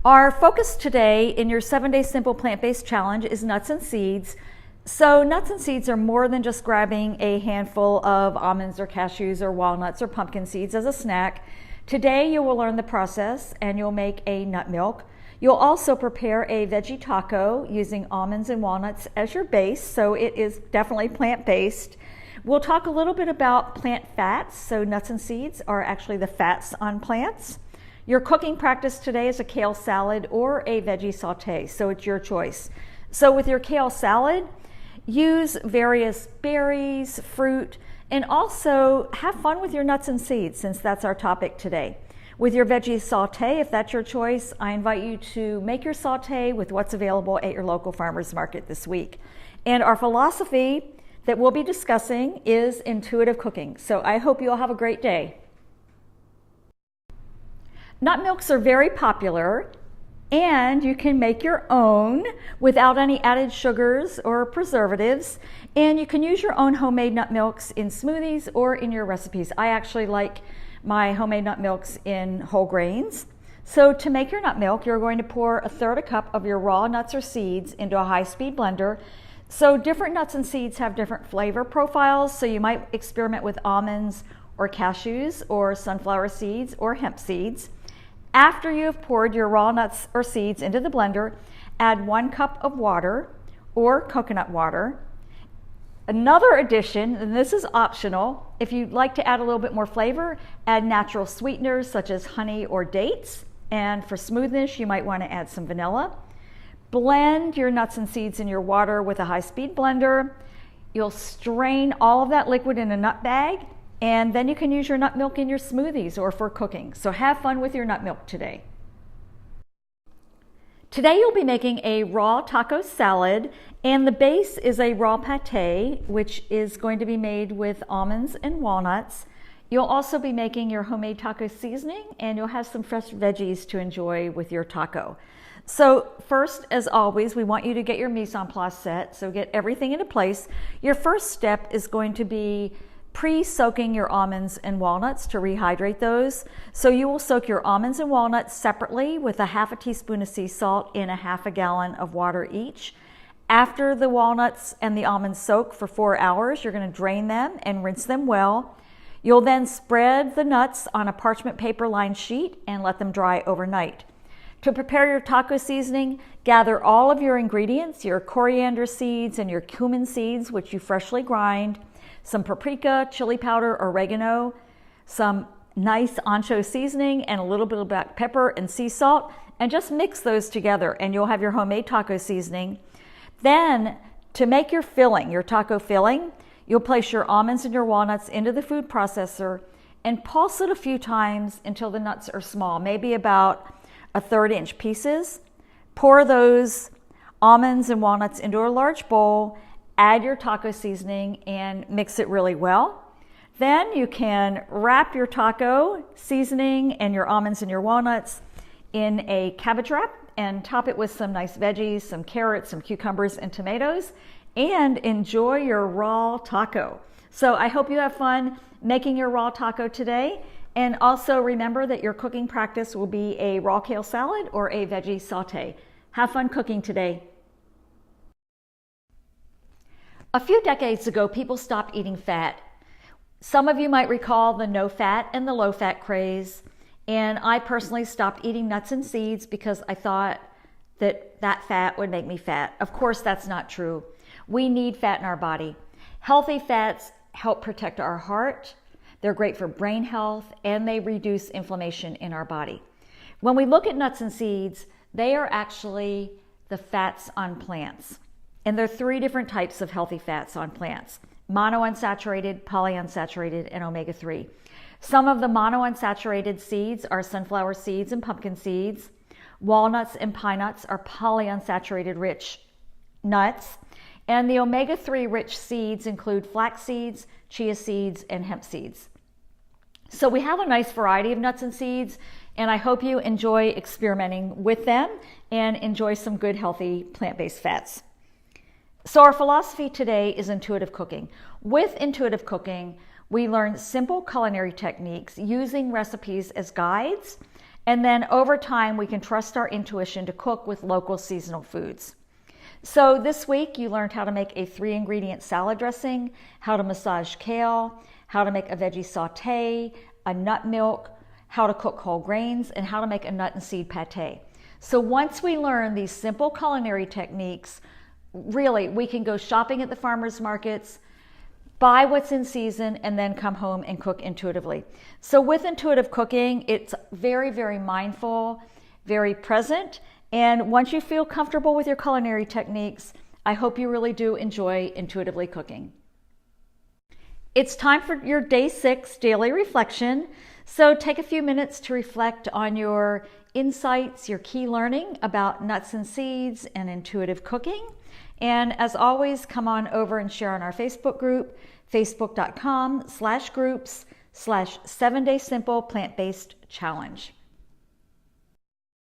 Our focus today in your 7-day simple plant-based challenge is nuts and seeds. So nuts and seeds are more than just grabbing a handful of almonds or cashews or walnuts or pumpkin seeds as a snack. Today you will learn the process and you'll make a nut milk. You'll also prepare a veggie taco using almonds and walnuts as your base, so it is definitely plant-based. We'll talk a little bit about plant fats. So nuts and seeds are actually the fats on plants. Your cooking practice today is a kale salad or a veggie saute, so it's your choice. So with your kale salad, use various berries, fruit, and also have fun with your nuts and seeds, since that's our topic today. With your veggie saute, if that's your choice, I invite you to make your saute with what's available at your local farmer's market this week. And our philosophy that we'll be discussing is intuitive cooking. So I hope you all have a great day. Nut milks are very popular, and you can make your own without any added sugars or preservatives. And you can use your own homemade nut milks in smoothies or in your recipes. I actually like my homemade nut milks in whole grains. So to make your nut milk, you're going to pour 1/3 cup of your raw nuts or seeds into a high-speed blender. So different nuts and seeds have different flavor profiles, so you might experiment with almonds or cashews or sunflower seeds or hemp seeds. After you have poured your raw nuts or seeds into the blender, add 1 cup of water or coconut water. Another addition, and this is optional, if you'd like to add a little bit more flavor, add natural sweeteners such as honey or dates. And for smoothness, you might want to add some vanilla. Blend your nuts and seeds in your water with a high-speed blender. You'll strain all of that liquid in a nut bag, and then you can use your nut milk in your smoothies or for cooking. So have fun with your nut milk today. Today you'll be making a raw taco salad, and the base is a raw pate, which is going to be made with almonds and walnuts. You'll also be making your homemade taco seasoning, and you'll have some fresh veggies to enjoy with your taco. So first, as always, we want you to get your mise en place set, so get everything into place. Your first step is going to be pre-soaking your almonds and walnuts to rehydrate those. So you will soak your almonds and walnuts separately with a 1/2 teaspoon of sea salt in a 1/2 gallon of water each. After the walnuts and the almonds soak for 4 hours, you're going to drain them and rinse them well. You'll then spread the nuts on a parchment paper lined sheet and let them dry overnight. To prepare your taco seasoning, gather all of your ingredients, your coriander seeds and your cumin seeds, which you freshly grind, some paprika, chili powder, oregano, some nice ancho seasoning, and a little bit of black pepper and sea salt, and just mix those together and you'll have your homemade taco seasoning. Then, to make your filling, your taco filling, you'll place your almonds and your walnuts into the food processor and pulse it a few times until the nuts are small, maybe about 1/3 inch pieces. Pour those almonds and walnuts into a large bowl. Add your taco seasoning and mix it really well. Then you can wrap your taco seasoning and your almonds and your walnuts in a cabbage wrap and top it with some nice veggies, some carrots, some cucumbers, and tomatoes, and enjoy your raw taco. So I hope you have fun making your raw taco today. And also remember that your cooking practice will be a raw kale salad or a veggie saute. Have fun cooking today. A few decades ago, people stopped eating fat. Some of you might recall the no fat and the low fat craze. And I personally stopped eating nuts and seeds because I thought that fat would make me fat. Of course, that's not true. We need fat in our body. Healthy fats help protect our heart. They're great for brain health, and they reduce inflammation in our body. When we look at nuts and seeds, they are actually the fats on plants. And there are 3 different types of healthy fats on plants: monounsaturated, polyunsaturated, and omega-3. Some of the monounsaturated seeds are sunflower seeds and pumpkin seeds. Walnuts and pine nuts are polyunsaturated rich nuts. And the omega-3 rich seeds include flax seeds, chia seeds, and hemp seeds. So we have a nice variety of nuts and seeds, and I hope you enjoy experimenting with them and enjoy some good, healthy plant-based fats. So our philosophy today is intuitive cooking. With intuitive cooking, we learn simple culinary techniques using recipes as guides, And then over time, we can trust our intuition to cook with local seasonal foods. So this week you learned how to make a 3-ingredient salad dressing, how to massage kale, how to make a veggie saute, a nut milk, how to cook whole grains, and how to make a nut and seed pate. So once we learn these simple culinary techniques, really we can go shopping at the farmers markets, buy what's in season, and then come home and cook intuitively. So with intuitive cooking, it's very, very mindful, very present. And once you feel comfortable with your culinary techniques, I hope you really do enjoy intuitively cooking. It's time for your day 6 daily reflection. So take a few minutes to reflect on your insights, your key learning about nuts and seeds and intuitive cooking. And as always, come on over and share on our Facebook group, facebook.com/groups/7-day simple plant-based challenge.